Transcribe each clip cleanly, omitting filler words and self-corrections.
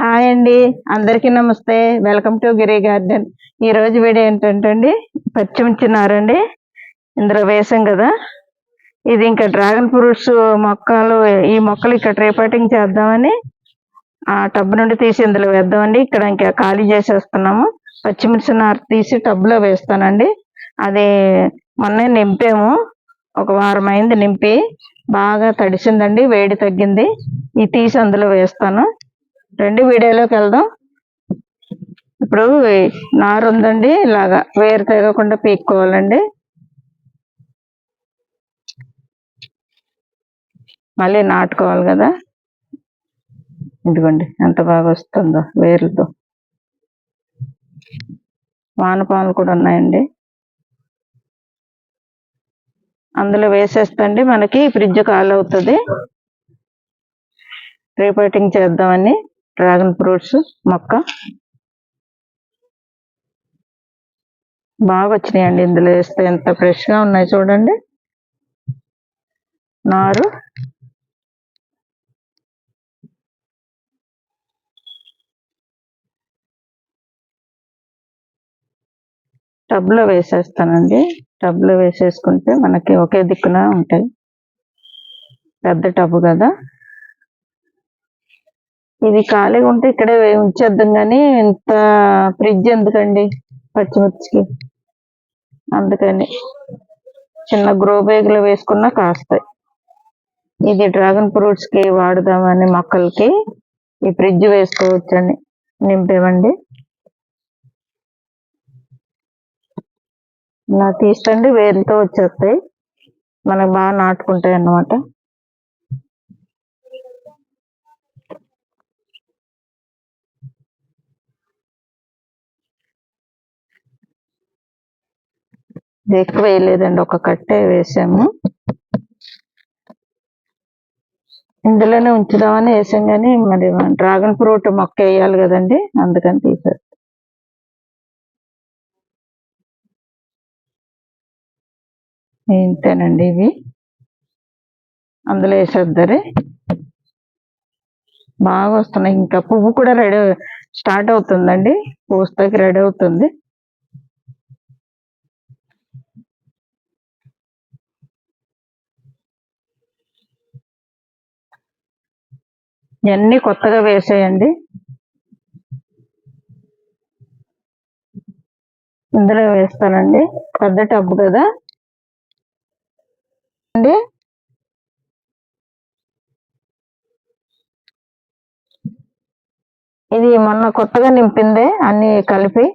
Hi అండి, అందరికీ నమస్తే. Welcome to Giri garden. ఈ రోజు వీడియో ఏంటంటే అండి, పచ్చిమిర్చి నారండి ఇందులో వేసాం కదా. ఇది ఇంకా డ్రాగన్ ఫ్రూట్స్ మొక్కలు, ఈ మొక్కలు ఇక్కడ రీపాటింగ్ చేద్దామని ఆ టబ్ నుండి తీసి ఇందులో వేద్దామండి. ఇక్కడ ఇంకా ఖాళీ చేసేస్తున్నాము. పచ్చిమిర్చి నారు తీసి టబ్లో వేస్తానండి. అది మొన్నే నింపాము, ఒక వారం అయింది నింపి. బాగా తడిసిందండి, వేడి తగ్గింది. ఇది తీసి అందులో వేస్తాను. రెండు వీడియోలోకి వెళ్దాం. ఇప్పుడు నారు ఉందండి, ఇలాగా వేరు తెగకుండా పీక్కోవాలండి. మళ్ళీ నాటుకోవాలి కదా. ఇదిగోండి ఎంత బాగా వస్తుందో వేర్లతో. వానపాములు కూడా ఉన్నాయండి. అందులో వేసేస్తండి, మనకి ఫ్రిడ్జ్ ఖాళీ అవుతుంది. రీపాటింగ్ చేద్దామని డ్రాగన్ ఫ్రూట్స్ మొక్క బాగా వచ్చినాయండి. ఇందులో వేస్తే ఎంత ఫ్రెష్గా ఉన్నాయి చూడండి. నారు టబ్లో వేసేస్తానండి. టబ్లో వేసేసుకుంటే మనకి ఒకే దిక్కున ఉంటాయి. పెద్ద టబ్ కదా. ఇది ఖాళీగా ఉంటే ఇక్కడే ఉంచేద్దాం, కానీ ఇంత ఫ్రిడ్జ్ ఎందుకండి పచ్చిమిర్చికి. అందుకని చిన్న గ్రో బ్యాగ్లో వేసుకున్నా కాస్తాయి. ఇది డ్రాగన్ ఫ్రూట్స్కి వాడుదామని మొక్కలకి ఈ ఫ్రిడ్జ్ వేసుకోవచ్చండి. నింపేవండి ఇలా తీస్తండి, వేర్లతో వచ్చేస్తాయి, మనకు బాగా నాటుకుంటాయి అన్నమాట. ఎక్కువ వేయలేదండి, ఒక కట్టే వేసాము. ఇందులోనే ఉంచుదామని వేసాం, కానీ మరి డ్రాగన్ ఫ్రూట్ మొక్క వేయాలి కదండి, అందుకని తీసారు. ఇంతేనండి, ఇవి అందులో వేసేద్దరి. బాగా వస్తున్నాయి. ఇంకా పువ్వు కూడా రెడీ స్టార్ట్ అవుతుందండి, పూస్తకి రెడీ అవుతుంది. ఇవన్నీ కొత్తగా వేసేయండి. ఇందులో వేస్తానండి, పెద్ద టబ్బు కదా అండి. ఇది మొన్న కొత్తగా నింపిందే, అన్ని కలిపి.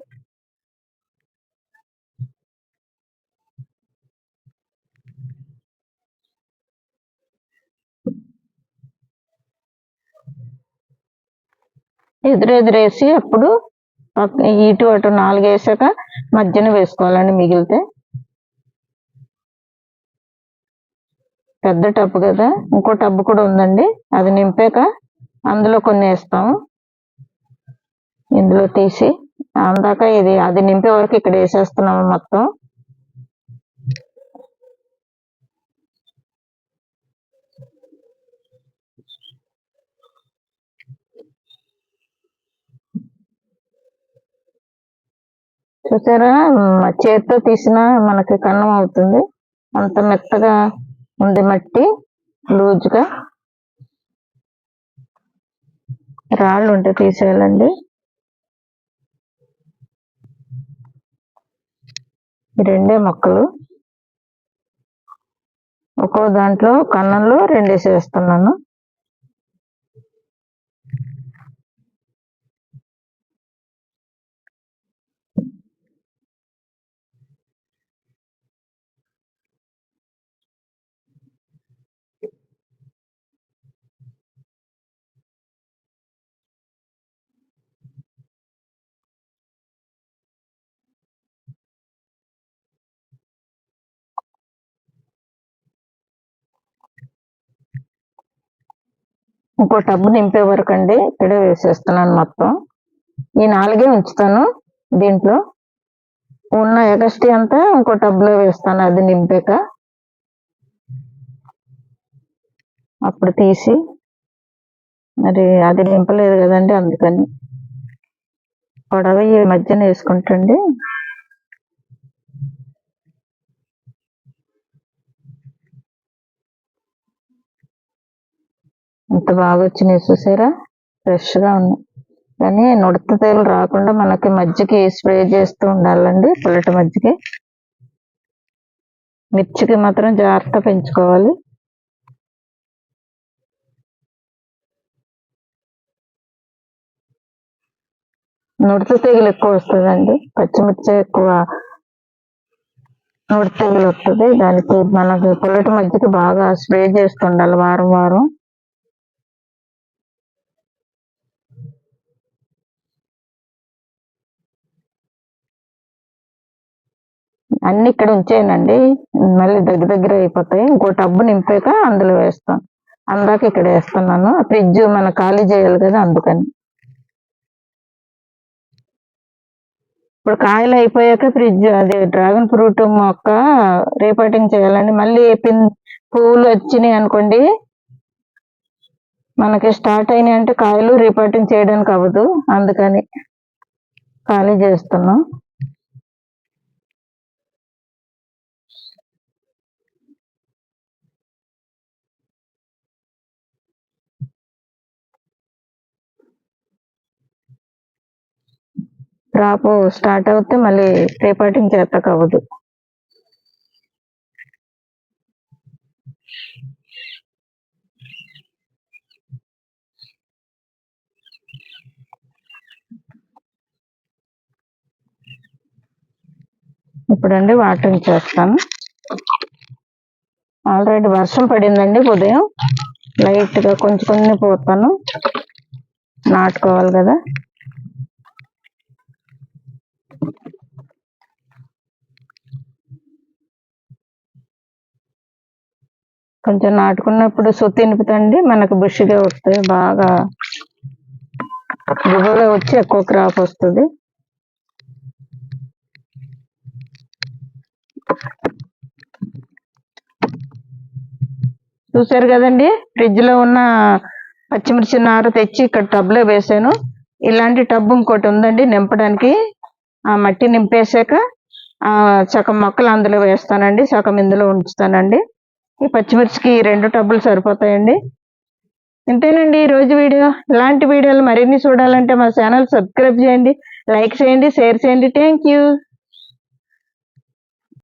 ఎదురెదురేసి అప్పుడు ఇటు అటు 4 వేసాక మధ్యన వేసుకోవాలండి మిగిలితే. పెద్ద టబ్బు కదా, ఇంకో టబ్బు కూడా ఉందండి, అది నింపాక అందులో కొన్ని వేస్తాము. ఇందులో తీసి అందాక ఇది అది నింపే వరకు ఇక్కడ వేసేస్తున్నాము మొత్తం. చూసారా, చేతితో తీసిన మనకి కన్నం అవుతుంది, అంత మెత్తగా ఉంది మట్టి, లూజ్గా. రాళ్ళు ఉంటే తీసేయాలండి. రెండే మొక్కలు, ఒక్కో దాంట్లో కన్నంలో 2 వేసేస్తున్నాను. ఇంకో టబ్బు నింపే వరకు అండి ఇక్కడే వేసేస్తున్నాను మొత్తం. ఈ 4 ఉంచుతాను. దీంట్లో ఉన్న ఎగస్ట్రీ అంతా ఇంకో టబ్లో వేస్తాను, అది నింపాక. అప్పుడు తీసి మరి అది నింపలేదు కదండి, అందుకని పొడవ ఈ మధ్యన వేసుకుంటండి. ఇంత బాగా వచ్చినాయి చూసారా, ఫ్రెష్గా ఉన్నాయి. కానీ నుడత తేలు రాకుండా మనకి మజ్జిగకి స్ప్రే చేస్తూ ఉండాలండి, పుల్లటి మజ్జిగకి. మిర్చికి మాత్రం జాగ్రత్త పెంచుకోవాలి. నుడత తెగులు ఎక్కువ వస్తుందండి, పచ్చిమిర్చి ఎక్కువ నుడత తెగులు వస్తుంది. దానికి మనకి పుల్లటి మజ్జిగకి బాగా స్ప్రే చేస్తుండాలి వారం వారం. అన్ని ఇక్కడ ఉంచేయనండి, మళ్ళీ దగ్గర అయిపోతాయి. ఇంకో టబ్బు నింపాక అందులో వేస్తాను. అందాక ఇక్కడ వేస్తున్నాను, ఫ్రిడ్జ్ మనం ఖాళీ చేయాలి కదా, అందుకని. ఇప్పుడు కాయలు అయిపోయాక ఫ్రిడ్జ్ అది డ్రాగన్ ఫ్రూట్ మొక్క రీపాటింగ్ చేయాలండి. మళ్ళీ పువ్వులు వచ్చినాయి అనుకోండి, మనకి స్టార్ట్ అయినాయి అంటే కాయలు రీపాటింగ్ చేయడానికి అవ్వదు, అందుకని ఖాళీ చేస్తున్నాం. క్రాప్ స్టార్ట్ అవుతే మళ్ళీ రీపాటింగ్ చేస్తాక అవ్వదు. ఇప్పుడండి వాటరింగ్ చేస్తాను. ఆల్రెడీ వర్షం పడిందండి ఉదయం, లైట్గా కొంచెం కొన్ని పోతాను, నాటుకోవాలి కదా. కొంచెం నాటుకున్నప్పుడు సొత్తి నింపుతండి, మనకు బుష్గా వస్తాయి, బాగా గుబురుగా వచ్చి ఎక్కువ క్రాప్ వస్తుంది. చూసారు కదండి, ఫ్రిడ్జ్ లో ఉన్న పచ్చిమిర్చి నార తెచ్చి ఇక్కడ టబ్లో వేసాను. ఇలాంటి టబ్ ఇంకోటి ఉందండి నింపడానికి. ఆ మట్టి నింపేశాక సగం మొక్కలు అందులో వేస్తానండి, సగం ఇందులో ఉంచుతానండి. ఈ పచ్చిమిర్చికి 2 టబ్బులు సరిపోతాయండి. ఇంతేనండి ఈరోజు వీడియో. ఇలాంటి వీడియోలు మరిన్ని చూడాలంటే మా ఛానల్ సబ్స్క్రైబ్ చేయండి, లైక్ చేయండి, షేర్ చేయండి. Thank you.